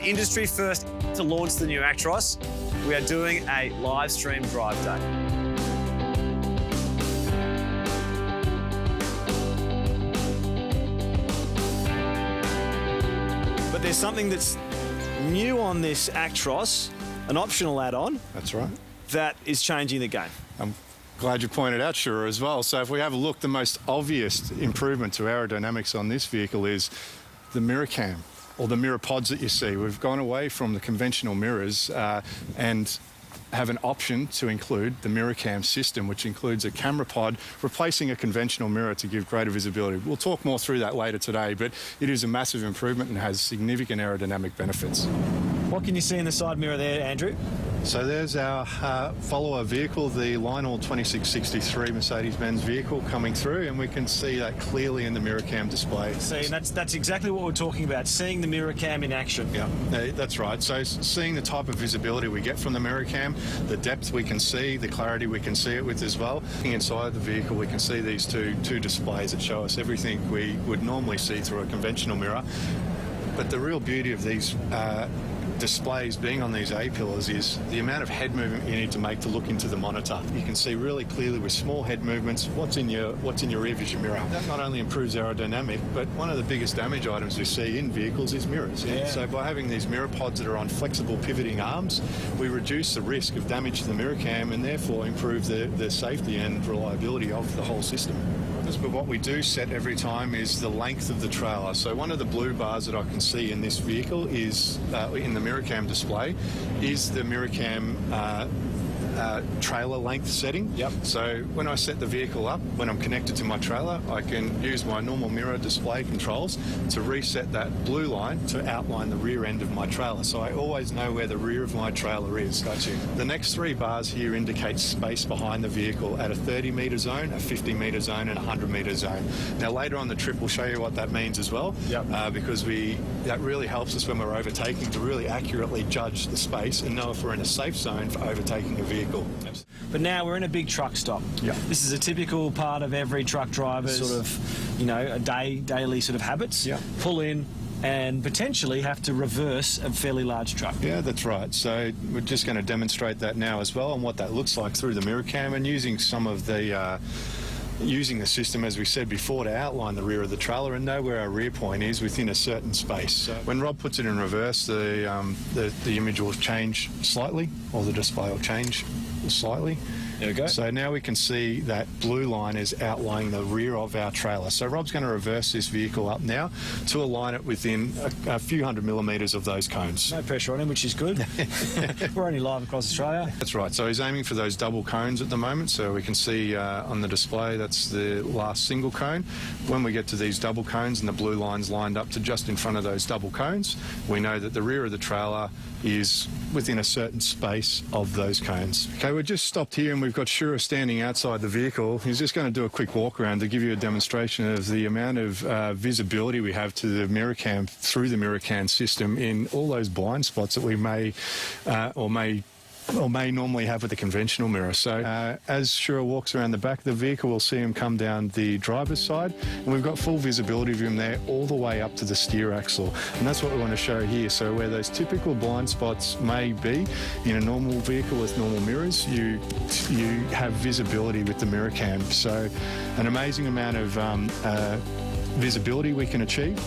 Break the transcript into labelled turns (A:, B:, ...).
A: the industry first to launch the new Actros, we are doing a live stream drive day. But there's something that's new on this Actros, an optional add-on.
B: That's right.
A: That is changing the game.
B: I'm glad you pointed out, Shura, as well. So if we have a look, the most obvious improvement to aerodynamics on this vehicle is the MirrorCam, or the mirror pods that you see. We've gone away from the conventional mirrors and have an option to include the MirrorCam system, which includes a camera pod, replacing a conventional mirror to give greater visibility. We'll talk more through that later today, but it is a massive improvement and has significant aerodynamic benefits.
A: What can you see in the side mirror there, Andrew?
B: So there's our follower vehicle, the Lionel 2663 Mercedes-Benz vehicle coming through, and we can see that clearly in the MirrorCam display.
A: See, and that's exactly what we're talking about, seeing the MirrorCam in action.
B: Yeah, that's right. So seeing the type of visibility we get from the MirrorCam, the depth we can see, the clarity we can see it with as well. Inside the vehicle, we can see these two displays that show us everything we would normally see through a conventional mirror. But the real beauty of these displays being on these A-pillars is the amount of head movement you need to make to look into the monitor. You can see really clearly with small head movements what's in your rear vision mirror. That not only improves aerodynamic, but one of the biggest damage items we see in vehicles is mirrors.
A: Yeah.
B: So by having these mirror pods that are on flexible pivoting arms, we reduce the risk of damage to the mirror cam and therefore improve the safety and reliability of the whole system. But what we do set every time is the length of the trailer. So one of the blue bars that I can see in this vehicle is, in the MirrorCam display, is the MirrorCam trailer length setting.
A: Yep.
B: So when I set the vehicle up, when I'm connected to my trailer, I can use my normal mirror display controls to reset that blue line to outline the rear end of my trailer. So I always know where the rear of my trailer is.
A: Got you.
B: The next three bars here indicate space behind the vehicle at a 30-metre zone, a 50-metre zone and a 100-metre zone. Now later on the trip we'll show you what that means as well.
A: Yep.
B: Because that really helps us when we're overtaking to really accurately judge the space and know if we're in a safe zone for overtaking a vehicle.
A: But now we're in a big truck stop.
B: Yeah.
A: This is a typical part of every truck driver's sort of, a daily sort of habits.
B: Yeah.
A: Pull in and potentially have to reverse a fairly large truck.
B: Yeah, that's right. So we're just going to demonstrate that now as well and what that looks like through the MirrorCam and using some of the using the system, as we said before, to outline the rear of the trailer and know where our rear point is within a certain space. So when Rob puts it in reverse, the image will change slightly, or the display will change slightly.
A: There we go.
B: So now we can see that blue line is outlining the rear of our trailer. So Rob's going to reverse this vehicle up now to align it within a few hundred millimetres of those cones.
A: No pressure on him, which is good. We're only live across Australia.
B: That's right. So he's aiming for those double cones at the moment. So we can see on the display that's the last single cone. When we get to these double cones and the blue line's lined up to just in front of those double cones, we know that the rear of the trailer is within a certain space of those cones. Okay, we're just stopped here and we've got Shura standing outside the vehicle. He's just going to do a quick walk around to give you a demonstration of the amount of visibility we have to the MirrorCam through the MirrorCam system in all those blind spots that we may normally have with a conventional mirror. So as Shura walks around the back of the vehicle, we'll see him come down the driver's side, and we've got full visibility of him there all the way up to the steer axle. And that's what we want to show here. So where those typical blind spots may be in a normal vehicle with normal mirrors, you have visibility with the MirrorCam. So an amazing amount of visibility we can achieve.